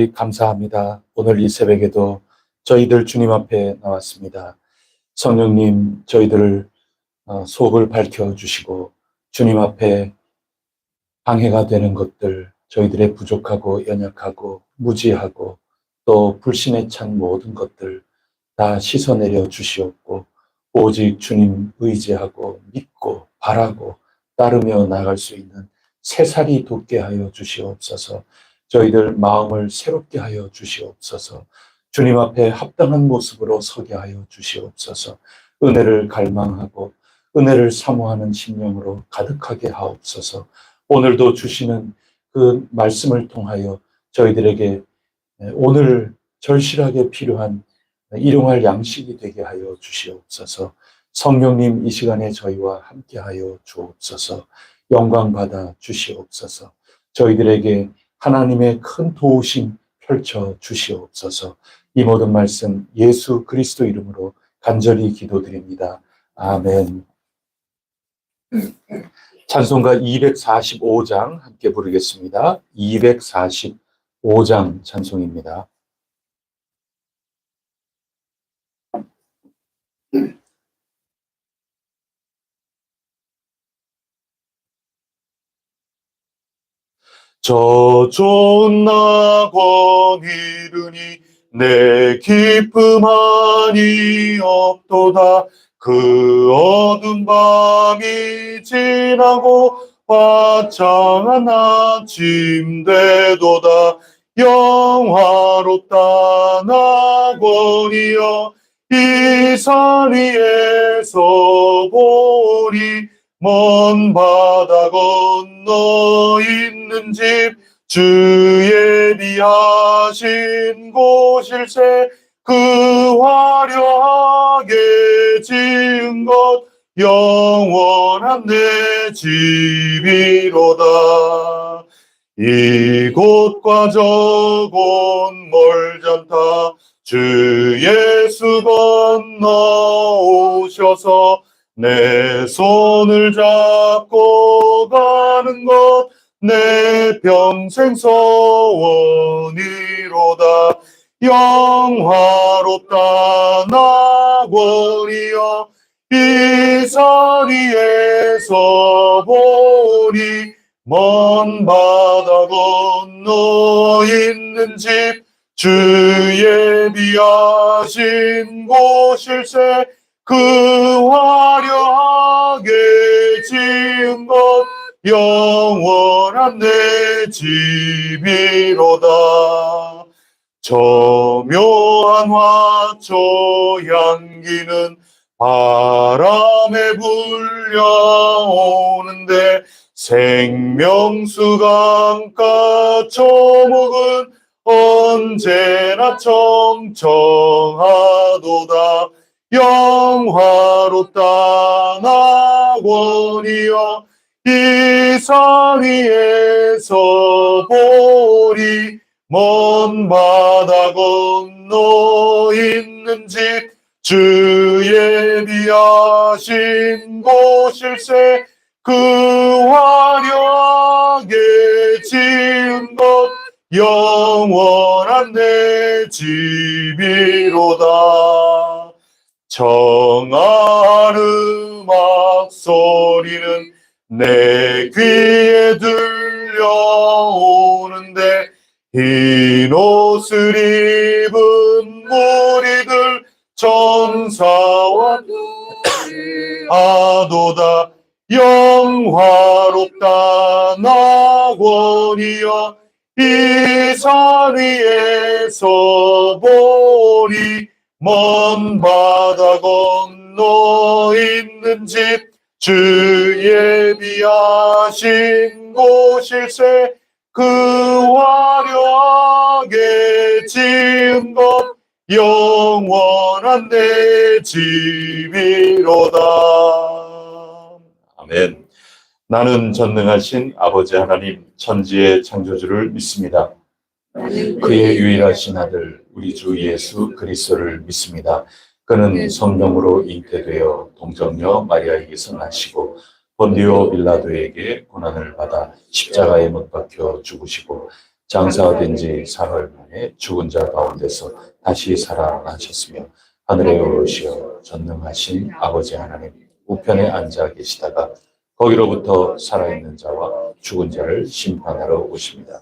감사합니다. 오늘 이 새벽에도 저희들 주님 앞에 나왔습니다. 성령님, 저희들을 속을 밝혀주시고 주님 앞에 방해가 되는 것들, 저희들의 부족하고 연약하고 무지하고 또 불신에 찬 모든 것들 다 씻어내려 주시옵고 오직 주님 의지하고 믿고 바라고 따르며 나갈 수 있는 새살이 돋게 하여 주시옵소서. 저희들 마음을 새롭게 하여 주시옵소서. 주님 앞에 합당한 모습으로 서게 하여 주시옵소서. 은혜를 갈망하고 은혜를 사모하는 심령으로 가득하게 하옵소서. 오늘도 주시는 그 말씀을 통하여 저희들에게 오늘 절실하게 필요한 일용할 양식이 되게 하여 주시옵소서. 성령님, 이 시간에 저희와 함께하여 주옵소서. 영광 받아 주시옵소서. 저희들에게 하나님의 큰 도우심 펼쳐 주시옵소서. 이 모든 말씀 예수 그리스도 이름으로 간절히 기도드립니다. 아멘. 찬송가 245장 함께 부르겠습니다. 245장 찬송입니다. 저 좋은 낙원 이르니 내 기쁨하니 없도다. 그 어두운 밤이 지나고 화창한 아침 되도다. 영화롭다 낙원이여 이 산 위에서 보리 먼 바다 건너 있는 집 주 예비하신 곳일세. 그 화려하게 지은 것 영원한 내 집이로다. 이곳과 저곳 멀잖다. 주 예수 건너 오셔서 내 손을 잡고 가는 것 내 평생 소원이로다. 영화롭다 낙원이여 이 산 위에서 보니 먼 바다 건너 있는 집 주 예비하신 곳일세. 그 화려하게 지은 것 영원한 내 집이로다. 저 묘한 화초 향기는 바람에 불려오는데 생명수 강가 초목은 언제나 청청하도다. 영화롭다 낙원이여 이 산 위에서 보리 먼 바다 건너 있는 집 주 예비하신 곳일세. 그 화려하게 지은 것 영원한 내 집이로다. 청아한 음악 소리는 내 귀에 들려오는데 흰 옷을 입은 무리들 천사와 아도다. 영화롭다 낙원이여 이 산 위에서 보리 먼 바다 건너 있는 집 주 예비하신 곳일세. 그 화려하게 지은 것 영원한 내 집이로다. 아멘. 나는 전능하신 아버지 하나님 천지의 창조주를 믿습니다. 그의 유일하신 아들 우리 주 예수 그리스도를 믿습니다. 그는 성령으로 잉태되어 동정녀 마리아에게서 나시고 본디오 빌라도에게 고난을 받아 십자가에 못 박혀 죽으시고 장사된 지 사흘 만에 죽은 자 가운데서 다시 살아나셨으며 하늘에 오르시어 전능하신 아버지 하나님 우편에 앉아 계시다가 거기로부터 살아있는 자와 죽은 자를 심판하러 오십니다.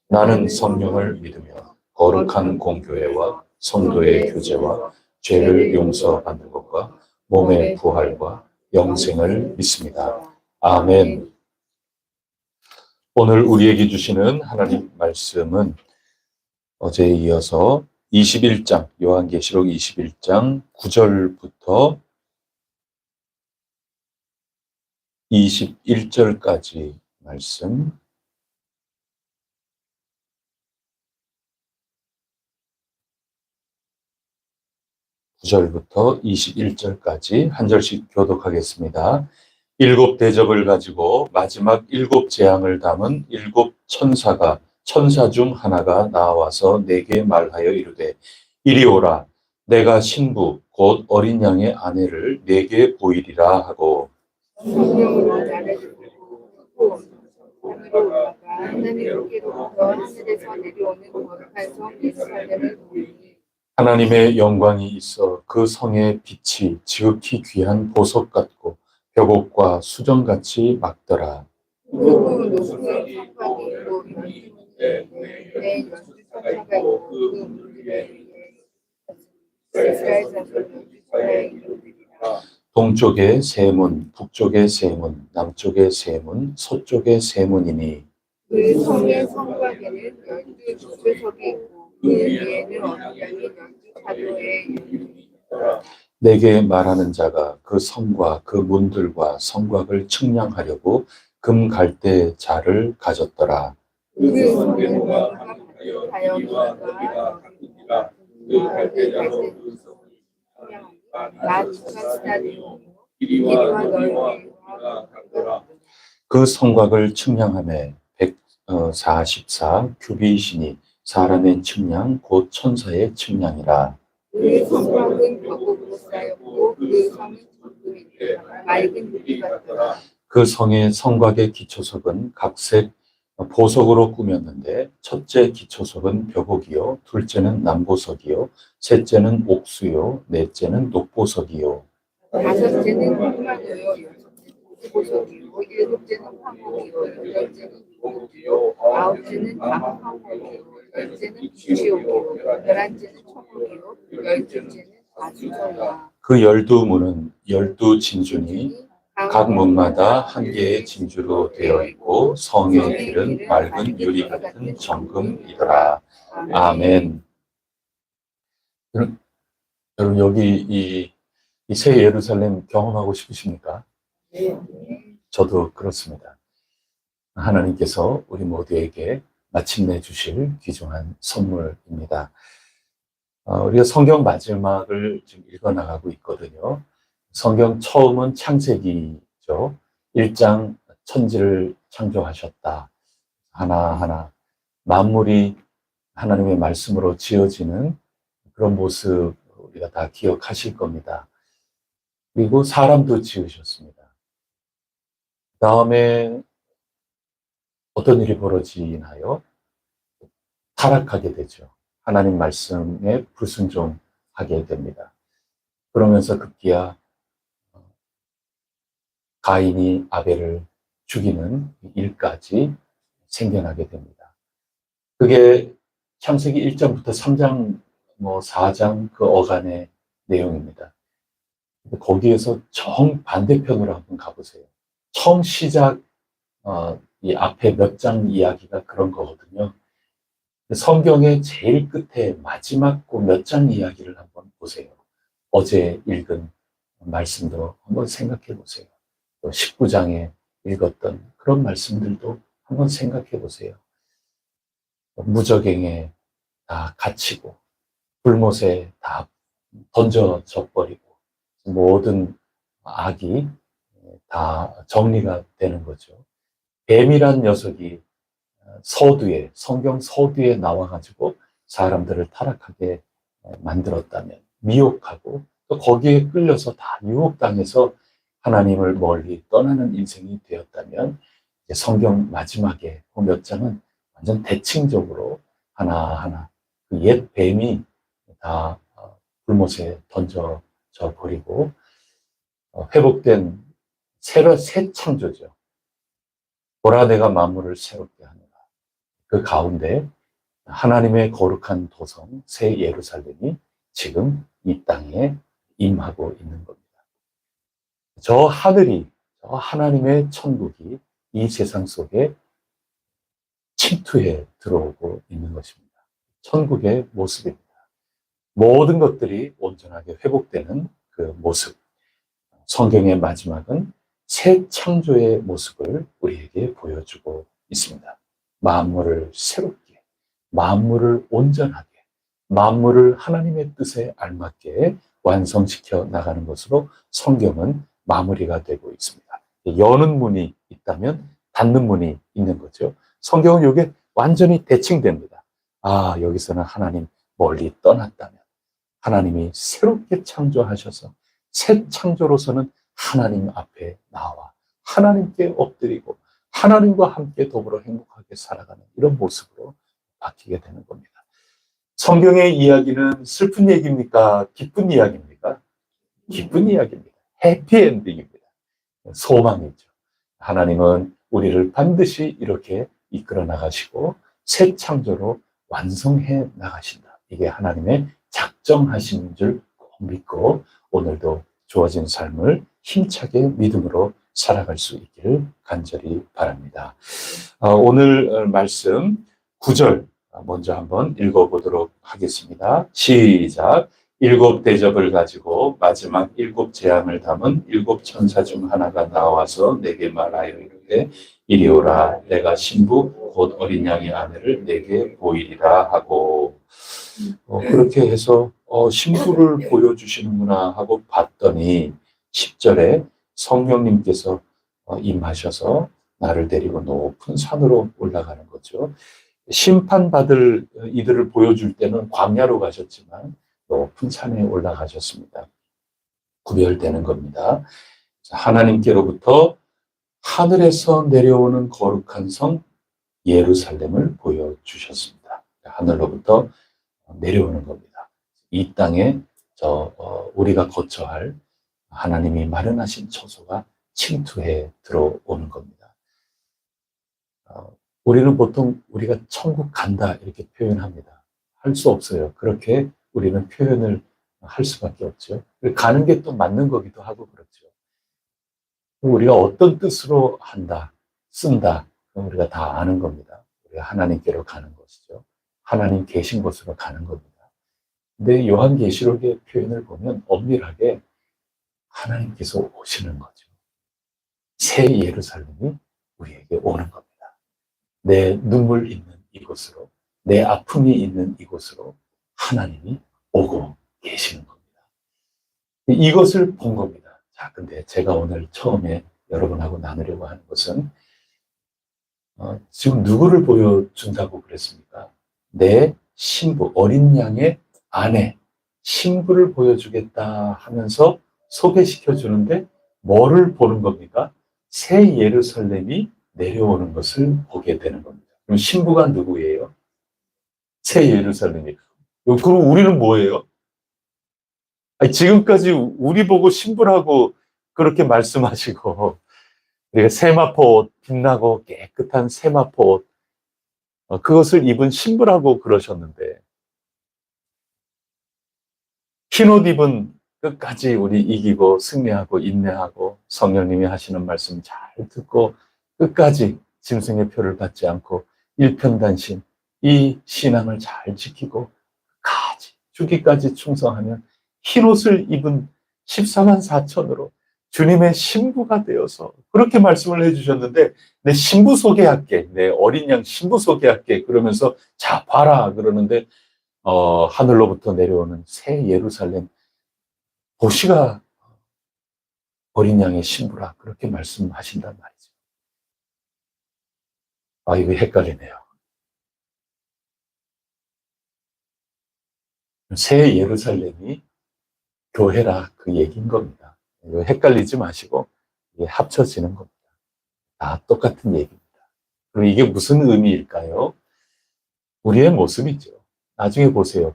나는 성령을 믿으며 거룩한 공교회와 성도의 교제와 죄를 용서받는 것과 몸의 부활과 영생을 믿습니다. 아멘. 오늘 우리에게 주시는 하나님 말씀은 어제에 이어서 21장, 요한계시록 21장 9절부터 21절까지 말씀, (9절부터) 21절까지 한 절씩 교독하겠습니다. 일곱 대접을 가지고 마지막 일곱 재앙을 담은 일곱 천사가 천사 중 하나가 나와서 내게 말하여 이르되 이리 오라 내가 신부 곧 어린 양의 아내를 내게 보이리라 하고 성령으로 나를 부르고 하늘로 올라가 하나님께로부터 하늘에서 내려오는 거룩한 성 예루살렘을 보니 하나님의 영광이 있어 그 성의 빛이 지극히 귀한 보석 같고 벽옥과 수정같이 막더라. 크고 높은 성곽이 있고 내 연주 천사가 있고 그 문들에 이스라엘 자손 유다의 이름들이라. 동쪽에 세 문, 북쪽에 세 문, 남쪽에 세 문, 서쪽에 세 문이니 그 성의 성곽에는 12주석이 있고 그 위에는 언양이 12자도의 이름이 내게 말하는 자가 그 성과 그 문들과 성곽을 측량하려고 금 갈대 자를 가졌더라. 그 성은 다영이가 그 갈대자로 나 주가시다니요 길이와 넓이와 그 성곽을 측량하매 144 규빗이니 사람의 측량 곧 천사의 측량이라. 그 성곽은 벽옥으로 쌓였고 그 성은 정금인데 맑은 유리 같더라. 그 성의 성곽의 기초석은 각색 보석으로 꾸몄는데 첫째 기초석은 벽옥이요 둘째는 남보석이요 셋째는 옥수요 넷째는 녹보석이요 다섯째는 흑마도요 여섯째는 보석이요 일곱째는 황옥이요 여덟째는 녹옥이요 아홉째는 담황옥이요 열째는 비치옥이요 열한째는 청옥이요 열둘째는 아주절이라. 그 12문은 12진주니 각 문마다 한 개의 진주로 되어 있고 성의 길은 맑은 유리 같은 정금이더라. 아멘. 여러분 여기 이 새 예루살렘 경험하고 싶으십니까? 저도 그렇습니다. 하나님께서 우리 모두에게 마침내 주실 귀중한 선물입니다. 우리가 성경 마지막을 지금 읽어나가고 있거든요. 성경 처음은 창세기죠. 1장 천지를 창조하셨다. 하나하나 만물이 하나님의 말씀으로 지어지는 그런 모습 우리가 다 기억하실 겁니다. 그리고 사람도 지으셨습니다. 다음에 어떤 일이 벌어지나요? 타락하게 되죠. 하나님 말씀에 불순종하게 됩니다. 그러면서 급기야 가인이 아벨을 죽이는 일까지 생겨나게 됩니다. 그게 창세기 1장부터 3장, 4장 그 어간의 내용입니다. 거기에서 정반대편으로 한번 가보세요. 처음 시작, 이 앞에 몇 장 이야기가 그런 거거든요. 성경의 제일 끝에 마지막 그 몇 장 이야기를 한번 보세요. 어제 읽은 말씀도 한번 생각해 보세요. 또 19장에 읽었던 그런 말씀들도 한번 생각해 보세요. 무적행에 다 갇히고 불못에 다 던져져 버리고 모든 악이 다 정리가 되는 거죠. 뱀이란 녀석이 서두에 성경 서두에 나와가지고 사람들을 타락하게 만들었다면 미혹하고 또 거기에 끌려서 다 유혹당해서 하나님을 멀리 떠나는 인생이 되었다면 성경 마지막에 그 몇 장은 완전 대칭적으로 하나하나 그 옛 뱀이 다 불못에 던져져 버리고 회복된 새 창조죠. 보라 내가 만물을 새롭게 하노라. 그 가운데 하나님의 거룩한 도성 새 예루살렘이 지금 이 땅에 임하고 있는 겁니다. 저 하늘이, 저 하나님의 천국이 이 세상 속에 침투해 들어오고 있는 것입니다. 천국의 모습입니다. 모든 것들이 온전하게 회복되는 그 모습. 성경의 마지막은 새 창조의 모습을 우리에게 보여주고 있습니다. 만물을 새롭게, 만물을 온전하게, 만물을 하나님의 뜻에 알맞게 완성시켜 나가는 것으로 성경은 마무리가 되고 있습니다. 여는 문이 있다면 닫는 문이 있는 거죠. 성경은 이게 완전히 대칭됩니다. 아, 여기서는 하나님 멀리 떠났다면 하나님이 새롭게 창조하셔서 새 창조로서는 하나님 앞에 나와 하나님께 엎드리고 하나님과 함께 더불어 행복하게 살아가는 이런 모습으로 바뀌게 되는 겁니다. 성경의 이야기는 슬픈 얘기입니까? 기쁜 이야기입니까? 기쁜 이야기입니다. 해피엔딩입니다. 소망이죠. 하나님은 우리를 반드시 이렇게 이끌어 나가시고 새 창조로 완성해 나가신다. 이게 하나님의 작정하신 줄 꼭 믿고 오늘도 주어진 삶을 힘차게 믿음으로 살아갈 수 있기를 간절히 바랍니다. 오늘 말씀 9절 먼저 한번 읽어보도록 하겠습니다. 시작. 7 대접을 가지고 마지막 7 재앙을 담은 7 천사 중 하나가 나와서 내게 말하여 이르되 이리 오라. 내가 신부 곧 어린 양의 아내를 내게 보이리라 하고 그렇게 해서 신부를 보여주시는구나 하고 봤더니 10절에 성령님께서 임하셔서 나를 데리고 높은 산으로 올라가는 거죠. 심판받을 이들을 보여줄 때는 광야로 가셨지만 높은 산에 올라가셨습니다. 구별되는 겁니다. 하나님께로부터 하늘에서 내려오는 거룩한 성 예루살렘을 보여주셨습니다. 하늘로부터 내려오는 겁니다. 이 땅에 우리가 거처할 하나님이 마련하신 처소가 침투해 들어오는 겁니다. 우리는 보통 우리가 천국 간다 이렇게 표현합니다. 할 수 없어요. 그렇게 우리는 표현을 할 수밖에 없죠. 가는 게 또 맞는 거기도 하고 그렇죠. 우리가 어떤 뜻으로 한다, 쓴다, 우리가 다 아는 겁니다. 우리가 하나님께로 가는 것이죠. 하나님 계신 곳으로 가는 겁니다. 근데 요한계시록의 표현을 보면 엄밀하게 하나님께서 오시는 거죠. 새 예루살렘이 우리에게 오는 겁니다. 내 눈물 있는 이곳으로, 내 아픔이 있는 이곳으로 하나님이 오고 계시는 겁니다. 이것을 본 겁니다. 자, 근데 제가 오늘 처음에 여러분하고 나누려고 하는 것은 지금 누구를 보여준다고 그랬습니까? 내 신부, 어린 양의 아내, 신부를 보여주겠다 하면서 소개시켜 주는데 뭐를 보는 겁니까? 새 예루살렘이 내려오는 것을 보게 되는 겁니다. 그럼 신부가 누구예요? 새 예루살렘이. 그럼 우리는 뭐예요? 아니, 지금까지 우리 보고 신부라고 그렇게 말씀하시고 우리가 세마포 옷, 빛나고 깨끗한 세마포 옷 그것을 입은 신부라고 그러셨는데 흰옷 입은 끝까지 우리 이기고 승리하고 인내하고 성령님이 하시는 말씀 잘 듣고 끝까지 짐승의 표를 받지 않고 일편단심 이 신앙을 잘 지키고 끝까지 죽기까지 충성하면 흰옷을 입은 14만 4천으로 주님의 신부가 되어서 그렇게 말씀을 해주셨는데 내 신부 소개할게, 내 어린 양 신부 소개할게 그러면서 자 봐라 그러는데 하늘로부터 내려오는 새 예루살렘 도시가 어린 양의 신부라 그렇게 말씀하신단 말이죠. 이거 헷갈리네요. 새 예루살렘이 교회라 그 얘기인 겁니다. 이거 헷갈리지 마시고 이게 합쳐지는 겁니다. 다 똑같은 얘기입니다. 그럼 이게 무슨 의미일까요? 우리의 모습이죠. 나중에 보세요.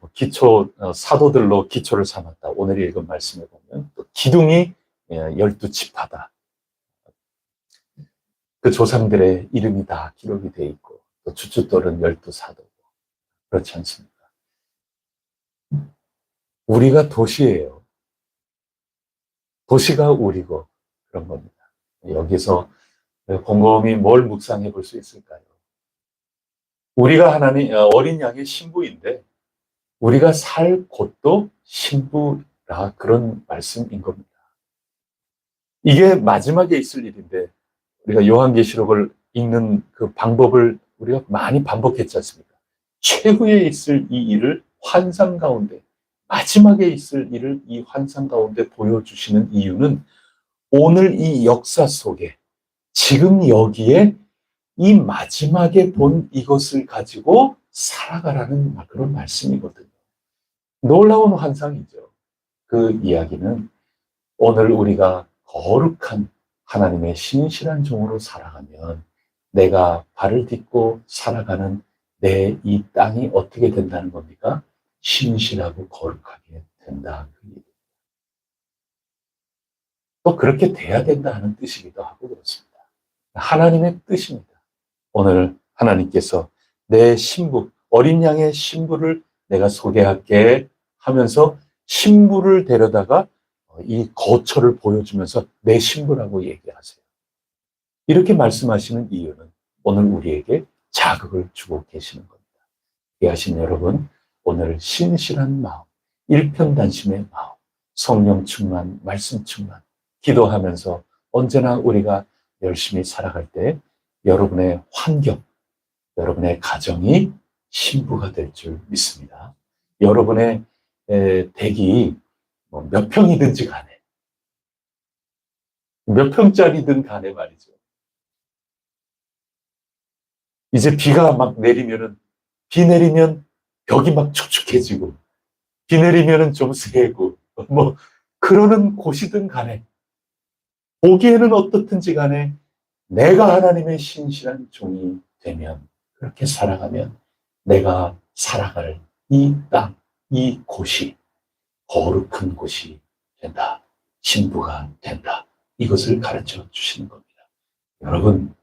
사도들로 기초를 삼았다. 오늘 읽은 말씀에 보면 또 기둥이 12지파다. 그 조상들의 이름이 다 기록이 돼 있고 또 주춧돌은 12사도고 그렇지 않습니까? 우리가 도시예요. 도시가 우리고 그런 겁니다. 여기서 곰곰이 뭘 묵상해 볼 수 있을까요? 우리가 어린 양의 신부인데 우리가 살 곳도 신부라 그런 말씀인 겁니다. 이게 마지막에 있을 일인데 우리가 요한계시록을 읽는 그 방법을 우리가 많이 반복했지 않습니까? 최후에 있을 이 일을 환상 가운데, 마지막에 있을 일을 이 환상 가운데 보여주시는 이유는 오늘 이 역사 속에 지금 여기에 이 마지막에 본 이것을 가지고 살아가라는 그런 말씀이거든요. 놀라운 환상이죠. 그 이야기는 오늘 우리가 거룩한 하나님의 신실한 종으로 살아가면 내가 발을 딛고 살아가는 내 이 땅이 어떻게 된다는 겁니까? 신실하고 거룩하게 된다. 또 그렇게 돼야 된다 하는 뜻이기도 하고 그렇습니다. 하나님의 뜻입니다. 오늘 하나님께서 내 신부, 어린 양의 신부를 내가 소개할게 하면서 신부를 데려다가 이 거처를 보여주면서 내 신부라고 얘기하세요. 이렇게 말씀하시는 이유는 오늘 우리에게 자극을 주고 계시는 겁니다. 이해하신 여러분, 오늘 신실한 마음, 일편단심의 마음, 성령 충만, 말씀 충만, 기도하면서 언제나 우리가 열심히 살아갈 때 여러분의 환경, 여러분의 가정이 신부가 될 줄 믿습니다. 여러분의 댁이 몇 평이든지 간에, 몇 평짜리든 간에 말이죠. 이제 비가 막 내리면은, 비 내리면 벽이 막 축축해지고, 비 내리면은 좀 새고, 그러는 곳이든 간에, 보기에는 어떻든지 간에 내가 하나님의 신실한 종이 되면, 그렇게 살아가면 내가 살아갈 이 땅, 이 곳이 거룩한 곳이 된다. 신부가 된다. 이것을 가르쳐 주시는 겁니다. 여러분,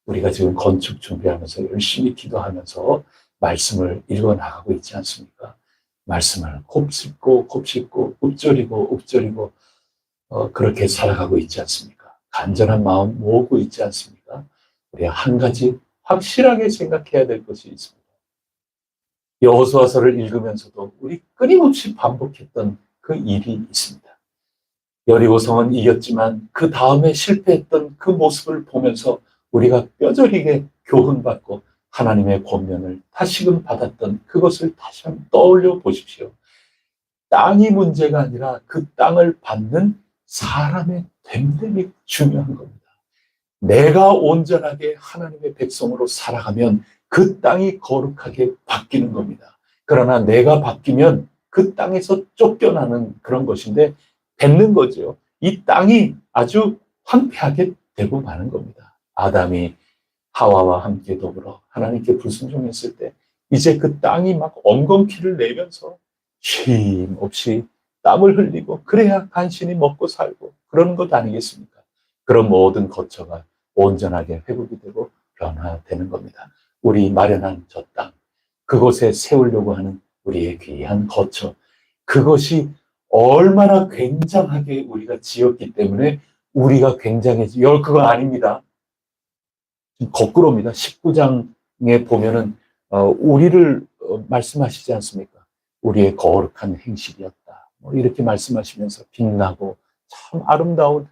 우리가 지금 건축 준비하면서 열심히 기도하면서 말씀을 읽어나가고 있지 않습니까? 말씀을 곱씹고 읊조리고 그렇게 살아가고 있지 않습니까? 간절한 마음 모으고 있지 않습니까? 우리가 한 가지 확실하게 생각해야 될 것이 있습니다. 여호수아서를 읽으면서도 우리 끊임없이 반복했던 그 일이 있습니다. 여리고성은 이겼지만 그 다음에 실패했던 그 모습을 보면서 우리가 뼈저리게 교훈받고 하나님의 권면을 다시금 받았던 그것을 다시 한번 떠올려 보십시오. 땅이 문제가 아니라 그 땅을 받는 사람의 됨됨이 중요한 겁니다. 내가 온전하게 하나님의 백성으로 살아가면 그 땅이 거룩하게 바뀌는 겁니다. 그러나 내가 바뀌면 그 땅에서 쫓겨나는 그런 것인데 뱉는 거죠. 이 땅이 아주 황폐하게 되고 마는 겁니다. 아담이 하와와 함께 더불어 하나님께 불순종했을 때 이제 그 땅이 막 엉겅퀴를 내면서 쉼 없이 땀을 흘리고 그래야 간신히 먹고 살고 그러는 것 아니겠습니까? 그런 모든 거처가 온전하게 회복이 되고 변화되는 겁니다. 우리 마련한 저 땅, 그곳에 세우려고 하는 우리의 귀한 거처, 그것이 얼마나 굉장하게 우리가 지었기 때문에 우리가 굉장해지, 그거 아닙니다. 거꾸로입니다. 19장에 보면은, 우리를 말씀하시지 않습니까? 우리의 거룩한 행실이었다. 이렇게 말씀하시면서 빛나고 참 아름다운,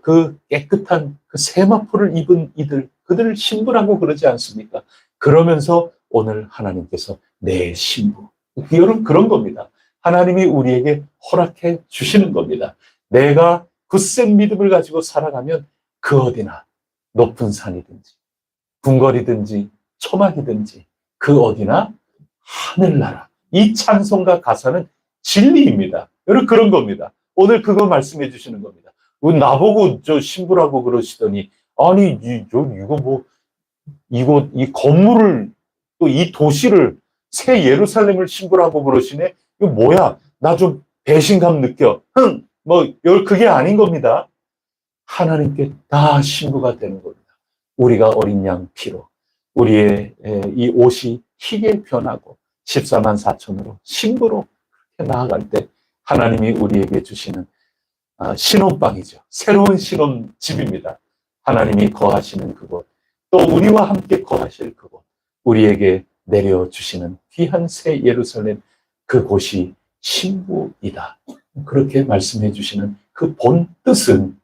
그 깨끗한 그 세마포를 입은 이들, 그들을 신부라고 그러지 않습니까? 그러면서 오늘 하나님께서 내 신부. 여러분, 그런 겁니다. 하나님이 우리에게 허락해 주시는 겁니다. 내가 굳센 믿음을 가지고 살아가면 그 어디나 높은 산이든지 궁궐이든지 초막이든지 그 어디나 하늘나라. 이 찬송가 가사는 진리입니다. 여러분, 그런 겁니다. 오늘 그거 말씀해 주시는 겁니다. 나보고 저 신부라고 그러시더니 아니 이거 이 건물을 또 이 도시를 새 예루살렘을 신부라고 부르시네. 이거 뭐야? 나 좀 배신감 느껴. 그게 아닌 겁니다. 하나님께 다 신부가 되는 겁니다. 우리가 어린 양 피로 우리의 이 옷이 희게 변하고 14만 4천으로 신부로 그렇게 나아갈 때 하나님이 우리에게 주시는 신혼방이죠. 새로운 신혼집입니다. 하나님이 거하시는 그곳, 또 우리와 함께 거하실 그곳, 우리에게 내려주시는 귀한 새 예루살렘, 그곳이 신부이다. 그렇게 말씀해 주시는 그 본 뜻은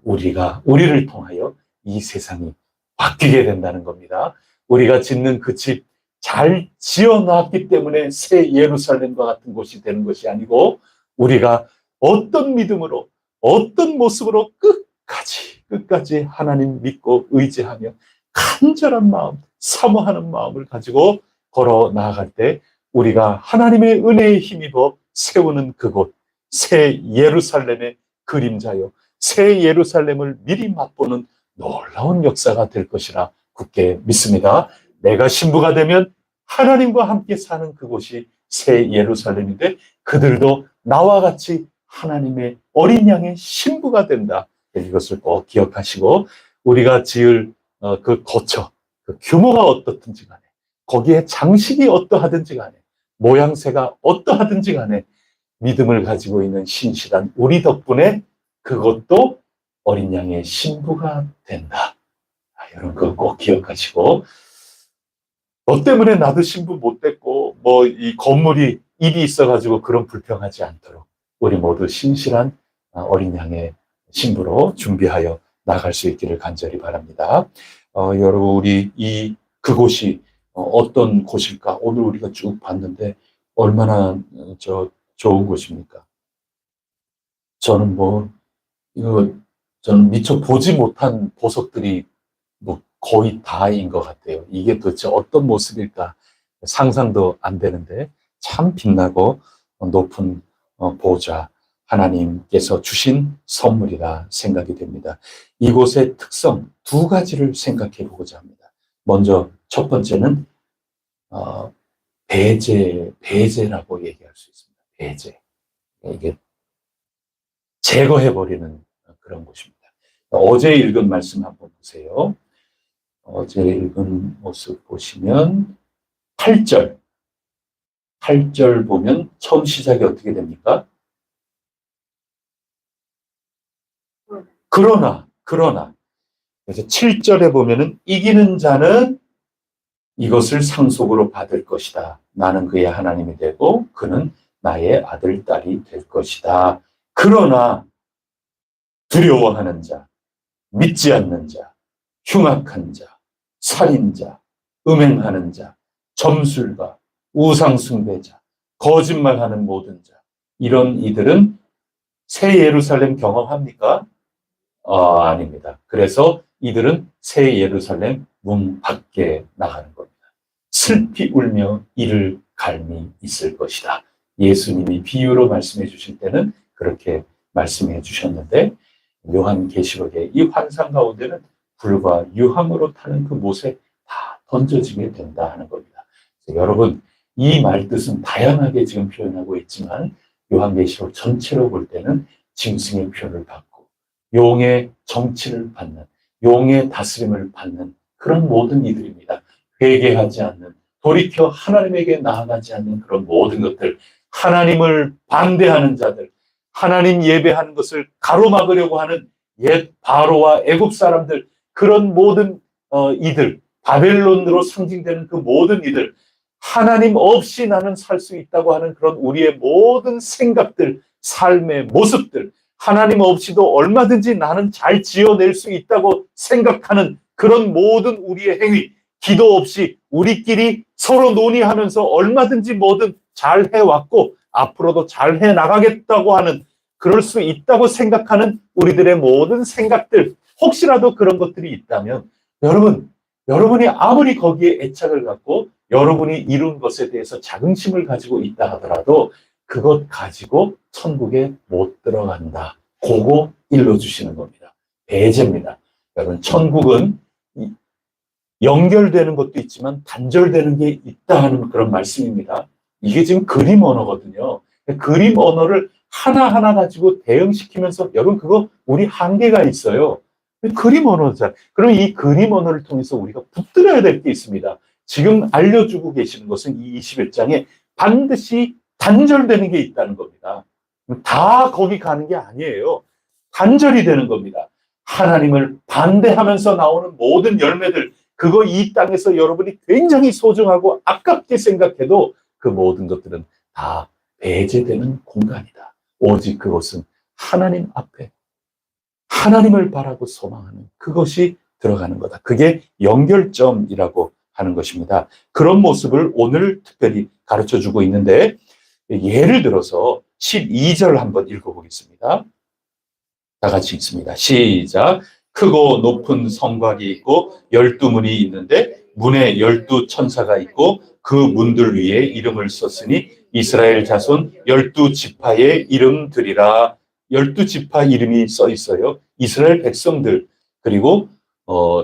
우리를 통하여 이 세상이 바뀌게 된다는 겁니다. 우리가 짓는 그 집 잘 지어놨기 때문에 새 예루살렘과 같은 곳이 되는 것이 아니고, 우리가 어떤 믿음으로, 어떤 모습으로 끝까지 하나님 믿고 의지하며 간절한 마음, 사모하는 마음을 가지고 걸어 나아갈 때 우리가 하나님의 은혜에 힘입어 세우는 그곳, 새 예루살렘의 그림자요, 새 예루살렘을 미리 맛보는 놀라운 역사가 될 것이라 굳게 믿습니다. 내가 신부가 되면 하나님과 함께 사는 그곳이 새 예루살렘인데, 그들도 나와 같이 하나님의 어린 양의 신부가 된다. 이것을 꼭 기억하시고, 우리가 지을 그 거처, 그 규모가 어떻든지 간에, 거기에 장식이 어떠하든지 간에, 모양새가 어떠하든지 간에 믿음을 가지고 있는 신실한 우리 덕분에 그것도 어린 양의 신부가 된다. 여러분 그거 꼭 기억하시고, 너 때문에 나도 신부 못 됐고 이 건물이 일이 있어가지고 그런 불평하지 않도록 우리 모두 신실한 어린 양의 신부로 준비하여 나갈 수 있기를 간절히 바랍니다. 여러분 우리 그곳이 어떤 곳일까? 오늘 우리가 쭉 봤는데 얼마나 좋은 곳입니까? 저는 저는 미처 보지 못한 보석들이 거의 다인 것 같아요. 이게 도대체 어떤 모습일까 상상도 안 되는데, 참 빛나고 높은 보좌, 하나님께서 주신 선물이라 생각이 됩니다. 이곳의 특성 두 가지를 생각해 보고자 합니다. 먼저 첫 번째는 배제라고 얘기할 수 있습니다. 배제. 이게 제거해버리는 그런 곳입니다. 어제 읽은 말씀 한번 보세요. 어제 읽은 모습 보시면 8절 보면 처음 시작이 어떻게 됩니까? 그러나 그래서 7절에 보면은 이기는 자는 이것을 상속으로 받을 것이다. 나는 그의 하나님이 되고 그는 나의 아들, 딸이 될 것이다. 그러나 두려워하는 자, 믿지 않는 자, 흉악한 자, 살인자, 음행하는 자, 점술가, 우상숭배자, 거짓말하는 모든 자, 이런 이들은 새 예루살렘 경험합니까? 아닙니다. 그래서 이들은 새 예루살렘 문 밖에 나가는 겁니다. 슬피 울며 이를 갈미 있을 것이다. 예수님이 비유로 말씀해 주실 때는 그렇게 말씀해 주셨는데, 요한계시록의 이 환상 가운데는 불과 유황으로 타는 그 못에 다 던져지게 된다 하는 겁니다. 여러분, 이 말뜻은 다양하게 지금 표현하고 있지만 요한계시록 전체로 볼 때는 짐승의 표현을 받고 용의 정치를 받는, 용의 다스림을 받는 그런 모든 이들입니다. 회개하지 않는, 돌이켜 하나님에게 나아가지 않는 그런 모든 것들, 하나님을 반대하는 자들, 하나님 예배하는 것을 가로막으려고 하는 옛 바로와 애굽 사람들, 그런 모든 이들, 바벨론으로 상징되는 그 모든 이들, 하나님 없이 나는 살 수 있다고 하는 그런 우리의 모든 생각들, 삶의 모습들, 하나님 없이도 얼마든지 나는 잘 지어낼 수 있다고 생각하는 그런 모든 우리의 행위, 기도 없이 우리끼리 서로 논의하면서 얼마든지 뭐든 잘 해왔고 앞으로도 잘 해나가겠다고 하는, 그럴 수 있다고 생각하는 우리들의 모든 생각들, 혹시라도 그런 것들이 있다면 여러분이 아무리 거기에 애착을 갖고 여러분이 이룬 것에 대해서 자긍심을 가지고 있다 하더라도 그것 가지고 천국에 못 들어간다. 그거 일러주시는 겁니다. 배제입니다. 여러분, 천국은 연결되는 것도 있지만 단절되는 게 있다 하는 그런 말씀입니다. 이게 지금 그림 언어거든요. 그림 언어를 하나하나 가지고 대응시키면서 여러분 그거 우리 한계가 있어요. 그림 언어잖아요. 그럼 이 그림 언어를 통해서 우리가 붙들어야 될 게 있습니다. 지금 알려주고 계시는 것은 이 21장에 반드시 단절되는 게 있다는 겁니다. 다 거기 가는 게 아니에요. 단절이 되는 겁니다. 하나님을 반대하면서 나오는 모든 열매들, 그거 이 땅에서 여러분이 굉장히 소중하고 아깝게 생각해도 그 모든 것들은 다 배제되는 공간이다. 오직 그것은 하나님 앞에 하나님을 바라고 소망하는 그것이 들어가는 거다. 그게 연결점이라고 하는 것입니다. 그런 모습을 오늘 특별히 가르쳐 주고 있는데, 예를 들어서 12절 한번 읽어보겠습니다. 다 같이 읽습니다. 시작. 크고 높은 성곽이 있고 12문이 있는데 문에 12천사가 있고 그 문들 위에 이름을 썼으니 이스라엘 자손 12지파의 이름들이라. 12지파 이름이 써 있어요. 이스라엘 백성들, 그리고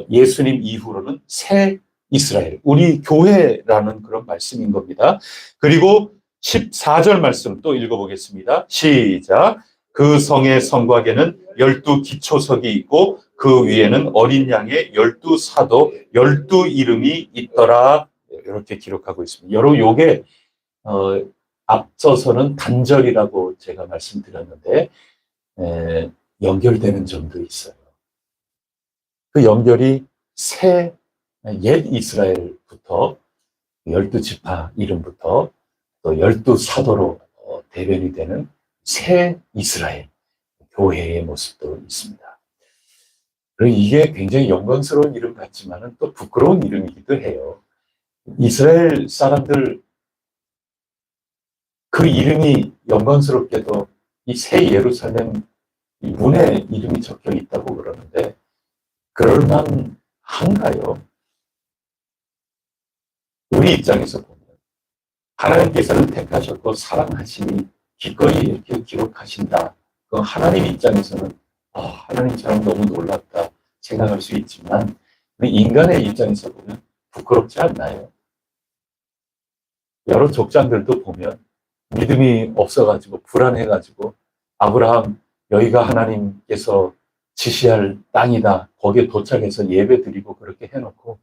예수님 이후로는 새 이스라엘, 우리 교회라는 그런 말씀인 겁니다. 그리고 14절 말씀 또 읽어보겠습니다. 시작. 그 성의 성곽에는 12기초석이 있고 그 위에는 어린 양의 12사도 12이름이 있더라. 이렇게 기록하고 있습니다. 여러분 요게 앞서서는 단절이라고 제가 말씀드렸는데 연결되는 점도 있어요. 그 연결이 옛 이스라엘부터 12지파 이름부터 또 12사도로 대변이 되는 새 이스라엘 교회의 모습도 있습니다. 그리고 이게 굉장히 영광스러운 이름 같지만은 또 부끄러운 이름이기도 해요. 이스라엘 사람들 그 이름이 영광스럽게도 이 새 예루살렘 문에 이름이 적혀 있다고 그러는데 그럴만한가요? 우리 입장에서 보면 하나님께서는 택하셨고 사랑하시니 기꺼이 이렇게 기록하신다. 그 하나님 입장에서는 하나님 참 너무 놀랍다 생각할 수 있지만 인간의 입장에서 보면 부끄럽지 않나요? 여러 족장들도 보면 믿음이 없어가지고 불안해가지고 아브라함 여기가 하나님께서 지시할 땅이다. 거기에 도착해서 예배 드리고 그렇게 해놓고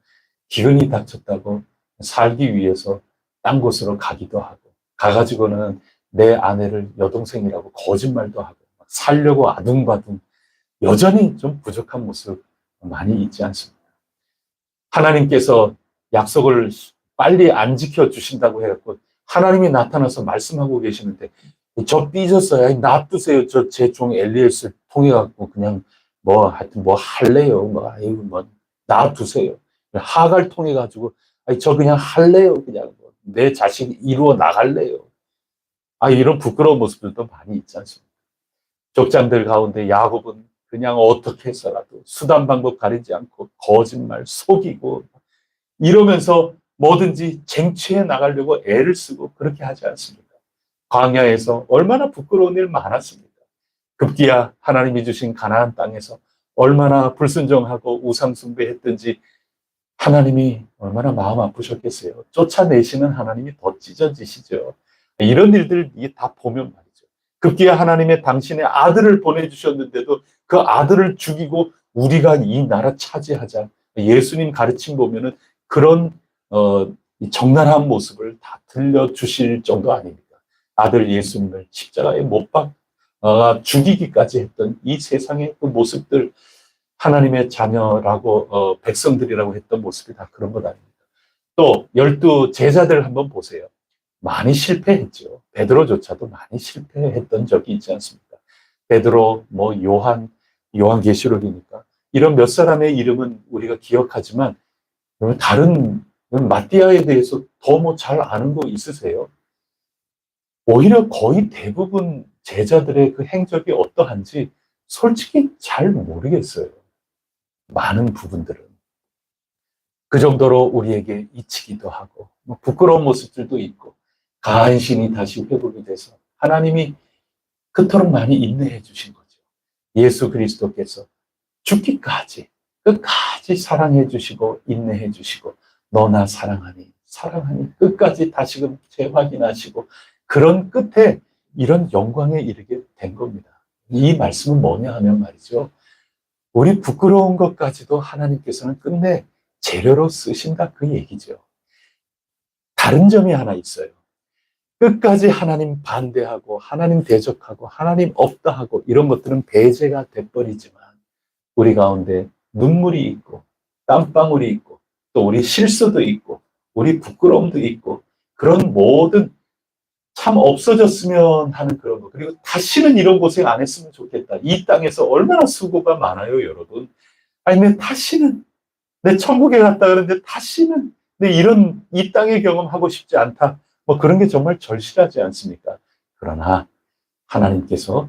기근이 닥쳤다고 살기 위해서 딴 곳으로 가기도 하고 가가지고는 내 아내를 여동생이라고 거짓말도 하고 살려고 아둥바둥 여전히 좀 부족한 모습 많이 있지 않습니까? 하나님께서 약속을 빨리 안 지켜주신다고 해갖고 하나님이 나타나서 말씀하고 계시는데 저 삐졌어요. 놔두세요. 저 제 종 엘리에스를 통해 갖고 그냥 하여튼 할래요. 놔두세요. 하갈 통해 가지고 저 그냥 할래요. 그냥 내 자신 이루어 나갈래요. 이런 부끄러운 모습들도 많이 있지 않습니까? 족장들 가운데 야곱은 그냥 어떻게 해서라도 수단 방법 가리지 않고 거짓말 속이고 이러면서 뭐든지 쟁취해 나가려고 애를 쓰고 그렇게 하지 않습니까? 광야에서 얼마나 부끄러운 일 많았습니까? 급기야 하나님이 주신 가나안 땅에서 얼마나 불순종하고 우상숭배했든지 하나님이 얼마나 마음 아프셨겠어요. 쫓아내시는 하나님이 더 찢어지시죠. 이런 일들 다 보면 말이죠. 급기야 하나님의 당신의 아들을 보내주셨는데도 그 아들을 죽이고 우리가 이 나라 차지하자. 예수님 가르침 보면은 그런 적나라한 모습을 다 들려주실 정도 아닙니까? 아들 예수님을 십자가에 못 박아 죽이기까지 했던 이 세상의 그 모습들, 하나님의 자녀라고 백성들이라고 했던 모습이 다 그런 것 아닙니까? 또 12 제자들 한번 보세요. 많이 실패했죠. 베드로조차도 많이 실패했던 적이 있지 않습니까? 베드로, 요한계시록이니까 이런 몇 사람의 이름은 우리가 기억하지만 다른 마띠아에 대해서 더 잘 아는 거 있으세요? 오히려 거의 대부분 제자들의 그 행적이 어떠한지 솔직히 잘 모르겠어요. 많은 부분들은. 그 정도로 우리에게 잊히기도 하고 부끄러운 모습들도 있고 간신히 다시 회복이 돼서 하나님이 그토록 많이 인내해 주신 거죠. 예수 그리스도께서 죽기까지 끝까지 사랑해 주시고 인내해 주시고 너 나 사랑하니 끝까지 다시금 재확인하시고 그런 끝에 이런 영광에 이르게 된 겁니다. 이 말씀은 뭐냐 하면 말이죠. 우리 부끄러운 것까지도 하나님께서는 끝내 재료로 쓰신다 그 얘기죠. 다른 점이 하나 있어요. 끝까지 하나님 반대하고 하나님 대적하고 하나님 없다 하고 이런 것들은 배제가 돼버리지만 우리 가운데 눈물이 있고 땀방울이 있고 또 우리 실수도 있고 우리 부끄러움도 있고 그런 모든 참 없어졌으면 하는 그런 거 그리고 다시는 이런 고생 안 했으면 좋겠다. 이 땅에서 얼마나 수고가 많아요 여러분. 아니면 다시는 내 천국에 갔다 그러는데 다시는 내 이런 이 땅의 경험하고 싶지 않다. 뭐 그런 게 정말 절실하지 않습니까? 그러나 하나님께서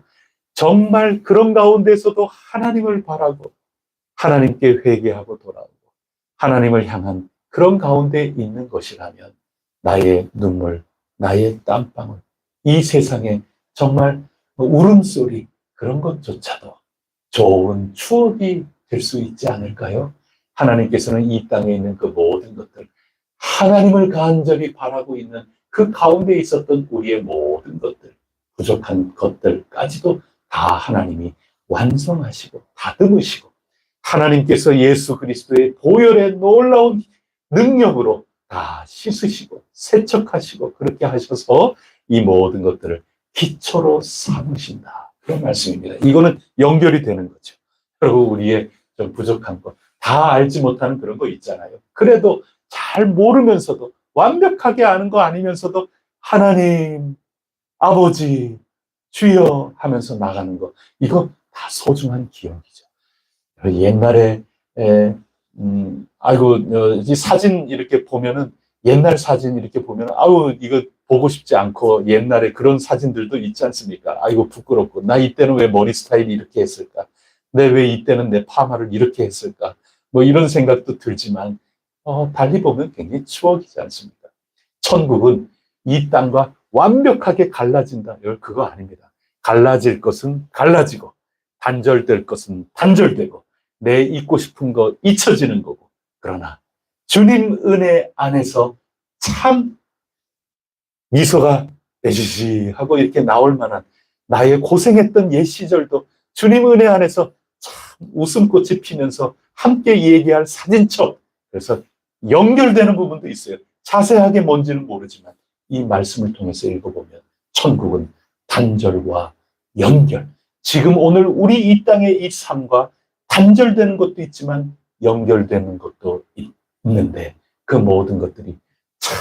정말 그런 가운데서도 하나님을 바라고 하나님께 회개하고 돌아오고 하나님을 향한 그런 가운데 있는 것이라면 나의 눈물, 나의 땀방울, 이 세상에 정말 울음소리 그런 것조차도 좋은 추억이 될 수 있지 않을까요? 하나님께서는 이 땅에 있는 그 모든 것들, 하나님을 간절히 바라고 있는 그 가운데 있었던 우리의 모든 것들, 부족한 것들까지도 다 하나님이 완성하시고 다듬으시고 하나님께서 예수 그리스도의 보혈의 놀라운 능력으로 다 씻으시고 세척하시고 그렇게 하셔서 이 모든 것들을 기초로 삼으신다. 그런 말씀입니다. 이거는 연결이 되는 거죠. 그리고 우리의 좀 부족한 것, 다 알지 못하는 그런 거 있잖아요. 그래도 잘 모르면서도 완벽하게 아는 거 아니면서도 하나님, 아버지, 주여 하면서 나가는 거 이거 다 소중한 기억이죠. 옛날에 이 사진 이렇게 보면은 옛날 사진 이렇게 보면 아우 이거 보고 싶지 않고 옛날에 그런 사진들도 있지 않습니까? 아이고 부끄럽고 나 이때는 왜 머리 스타일이 이렇게 했을까? 내 왜 이때는 내 파마를 이렇게 했을까? 뭐 이런 생각도 들지만 달리 보면 굉장히 추억이지 않습니까? 천국은 이 땅과 완벽하게 갈라진다. 그거 아닙니다. 갈라질 것은 갈라지고 단절될 것은 단절되고 내 잊고 싶은 거 잊혀지는 거고 그러나 주님 은혜 안에서 참 미소가 내주시 하고 이렇게 나올 만한 나의 고생했던 옛 시절도 주님 은혜 안에서 참 웃음꽃이 피면서 함께 얘기할 사진첩 그래서 연결되는 부분도 있어요. 자세하게 뭔지는 모르지만 이 말씀을 통해서 읽어보면 천국은 단절과 연결 지금 오늘 우리 이 땅의 이 삶과 단절되는 것도 있지만 연결되는 것도 있는데 그 모든 것들이 참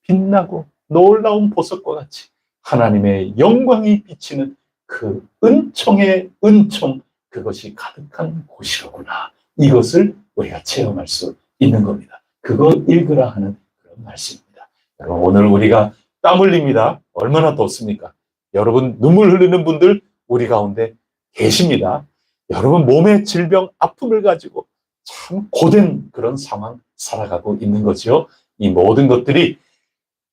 빛나고 놀라운 보석과 같이 하나님의 영광이 비치는 그 은총의 은총 그것이 가득한 곳이로구나. 이것을 우리가 체험할 수 있는 겁니다. 그거 읽으라 하는 그런 말씀입니다. 여러분 오늘 우리가 땀 흘립니다. 얼마나 덥습니까? 여러분 눈물 흘리는 분들 우리 가운데 계십니다. 여러분 몸의 질병 아픔을 가지고 참 고된 그런 상황 살아가고 있는 거죠. 이 모든 것들이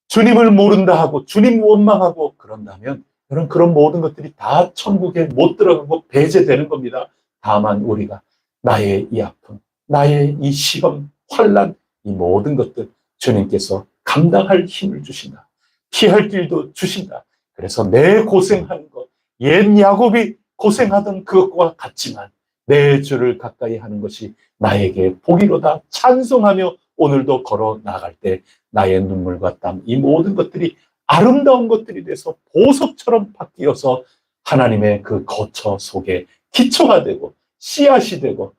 주님을 모른다 하고 주님 원망하고 그런다면 그런 모든 것들이 다 천국에 못 들어가고 배제되는 겁니다. 다만 우리가 나의 이 아픔, 나의 이 시험, 환난 이 모든 것들 주님께서 감당할 힘을 주신다. 피할 길도 주신다. 그래서 내 고생하는 것, 옛 야곱이 고생하던 그것과 같지만 내 주를 가까이 하는 것이 나에게 복이로다 찬송하며 오늘도 걸어 나갈 때 나의 눈물과 땀, 이 모든 것들이 아름다운 것들이 돼서 보석처럼 바뀌어서 하나님의 그 거처 속에 기초가 되고 씨앗이 되고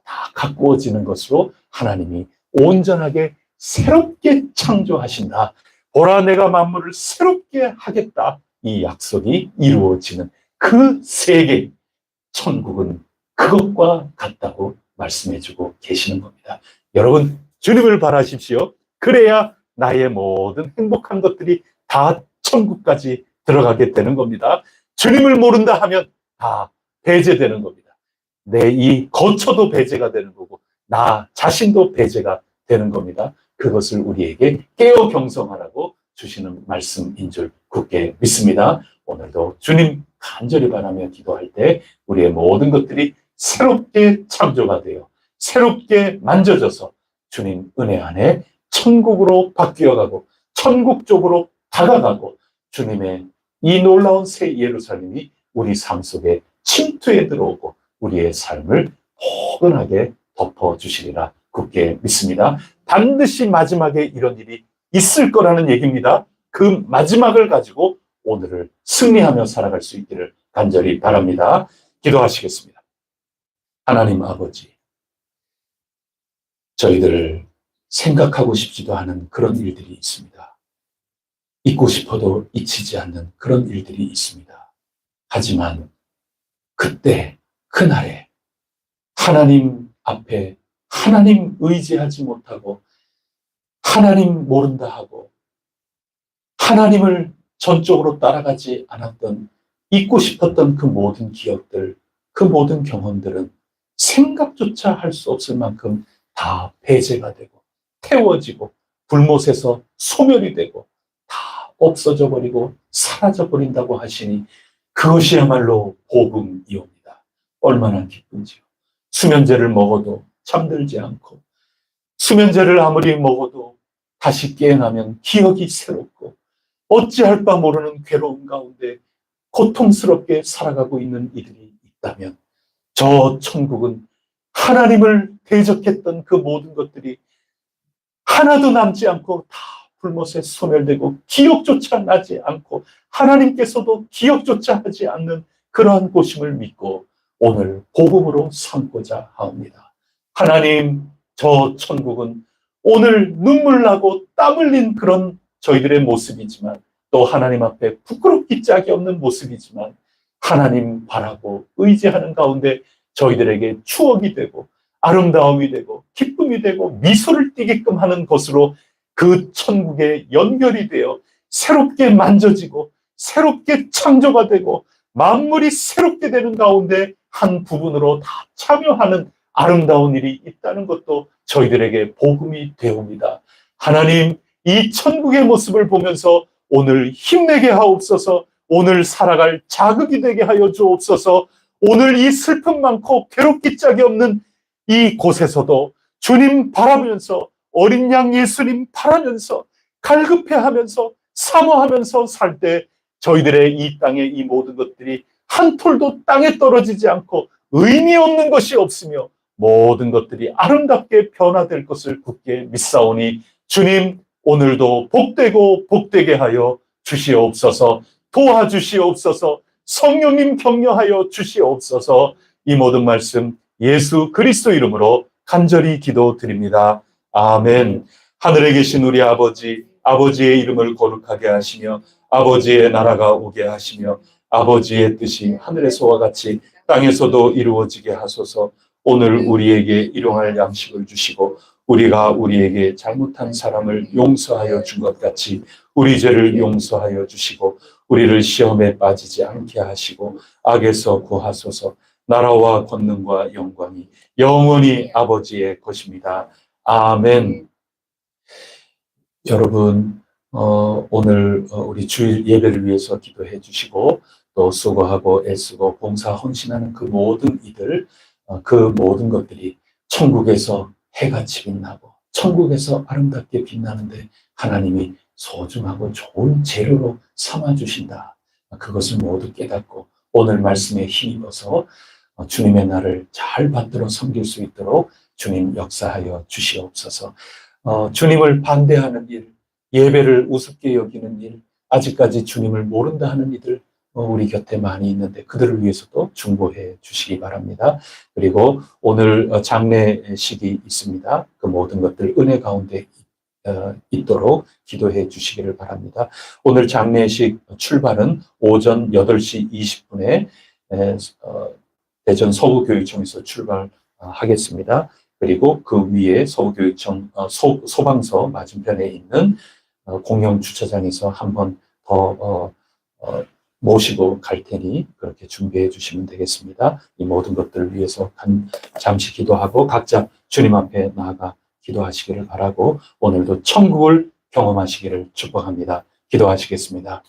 다 가꾸어지는 것으로 하나님이 온전하게 새롭게 창조하신다. 보라 내가 만물을 새롭게 하겠다. 이 약속이 이루어지는 그 세계, 천국은 그것과 같다고 말씀해주고 계시는 겁니다. 여러분 주님을 바라십시오. 그래야 나의 모든 행복한 것들이 다 천국까지 들어가게 되는 겁니다. 주님을 모른다 하면 다 배제되는 겁니다. 내 이 거처도 배제가 되는 거고 나 자신도 배제가 되는 겁니다. 그것을 우리에게 깨어 경성하라고 주시는 말씀인 줄 굳게 믿습니다. 오늘도 주님 간절히 바라며 기도할 때 우리의 모든 것들이 새롭게 창조가 되어 새롭게 만져져서 주님 은혜 안에 천국으로 바뀌어가고 천국 쪽으로 다가가고 주님의 이 놀라운 새 예루살렘이 우리 삶 속에 침투해 들어오고 우리의 삶을 포근하게 덮어주시리라 굳게 믿습니다. 반드시 마지막에 이런 일이 있을 거라는 얘기입니다. 그 마지막을 가지고 오늘을 승리하며 살아갈 수 있기를 간절히 바랍니다. 기도하시겠습니다. 하나님 아버지, 저희들 생각하고 싶지도 않은 그런 일들이 있습니다. 잊고 싶어도 잊히지 않는 그런 일들이 있습니다. 하지만 그때, 그날에 하나님 앞에 하나님 의지하지 못하고 하나님 모른다 하고 하나님을 전적으로 따라가지 않았던 잊고 싶었던 그 모든 기억들, 그 모든 경험들은 생각조차 할 수 없을 만큼 다 배제가 되고 태워지고 불못에서 소멸이 되고 다 없어져 버리고 사라져 버린다고 하시니 그것이야말로 복음이옵니다. 얼마나 기쁜지요. 수면제를 먹어도 잠들지 않고 수면제를 아무리 먹어도 다시 깨어나면 기억이 새롭고 어찌할 바 모르는 괴로움 가운데 고통스럽게 살아가고 있는 이들이 있다면 저 천국은 하나님을 대적했던 그 모든 것들이 하나도 남지 않고 다 불못에 소멸되고 기억조차 나지 않고 하나님께서도 기억조차 하지 않는 그러한 곳임을 믿고 오늘 복음으로 삼고자 합니다. 하나님, 저 천국은 오늘 눈물 나고 땀 흘린 그런 저희들의 모습이지만 또 하나님 앞에 부끄럽기 짝이 없는 모습이지만 하나님 바라고 의지하는 가운데 저희들에게 추억이 되고 아름다움이 되고 기쁨이 되고 미소를 띠게끔 하는 것으로 그 천국에 연결이 되어 새롭게 만져지고 새롭게 창조가 되고 만물이 새롭게 되는 가운데 한 부분으로 다 참여하는 아름다운 일이 있다는 것도 저희들에게 복음이 되옵니다. 하나님, 이 천국의 모습을 보면서 오늘 힘내게 하옵소서. 오늘 살아갈 자극이 되게 하여 주옵소서. 오늘 이 슬픔 많고 괴롭기 짝이 없는 이 곳에서도 주님 바라보면서 어린 양 예수님 바라면서 갈급해하면서 사모하면서 살 때 저희들의 이 땅의 이 모든 것들이 한 톨도 땅에 떨어지지 않고 의미 없는 것이 없으며 모든 것들이 아름답게 변화될 것을 굳게 믿사오니 주님 오늘도 복되고 복되게 하여 주시옵소서. 도와주시옵소서. 성령님 격려하여 주시옵소서. 이 모든 말씀 예수 그리스도 이름으로 간절히 기도드립니다. 아멘. 하늘에 계신 우리 아버지, 아버지의 이름을 거룩하게 하시며 아버지의 나라가 오게 하시며 아버지의 뜻이 하늘에서와 같이 땅에서도 이루어지게 하소서. 오늘 우리에게 일용할 양식을 주시고 우리가 우리에게 잘못한 사람을 용서하여 준 것 같이 우리 죄를 용서하여 주시고 우리를 시험에 빠지지 않게 하시고 악에서 구하소서. 나라와 권능과 영광이 영원히 아버지의 것입니다. 아멘. 여러분, 오늘 우리 주일 예배를 위해서 기도해 주시고 또 수고하고 애쓰고 봉사 헌신하는 그 모든 이들, 그 모든 것들이 천국에서 해같이 빛나고 천국에서 아름답게 빛나는데 하나님이 소중하고 좋은 재료로 삼아주신다. 그것을 모두 깨닫고 오늘 말씀에 힘입어서 주님의 날을 잘 받들어 섬길 수 있도록 주님 역사하여 주시옵소서. 주님을 반대하는 일, 예배를 우습게 여기는 일, 아직까지 주님을 모른다 하는 이들 우리 곁에 많이 있는데 그들을 위해서도 중보해 주시기 바랍니다. 그리고 오늘 장례식이 있습니다. 그 모든 것들 은혜 가운데 있도록 기도해 주시기를 바랍니다. 오늘 장례식 출발은 오전 8시 20분에 대전 서구교육청에서 출발하겠습니다. 그리고 그 위에 서구교육청 소방서 맞은편에 있는 공영 주차장에서 한 번 더 모시고 갈 테니 그렇게 준비해 주시면 되겠습니다. 이 모든 것들을 위해서 잠시 기도하고 각자 주님 앞에 나아가 기도하시기를 바라고 오늘도 천국을 경험하시기를 축복합니다. 기도하시겠습니다.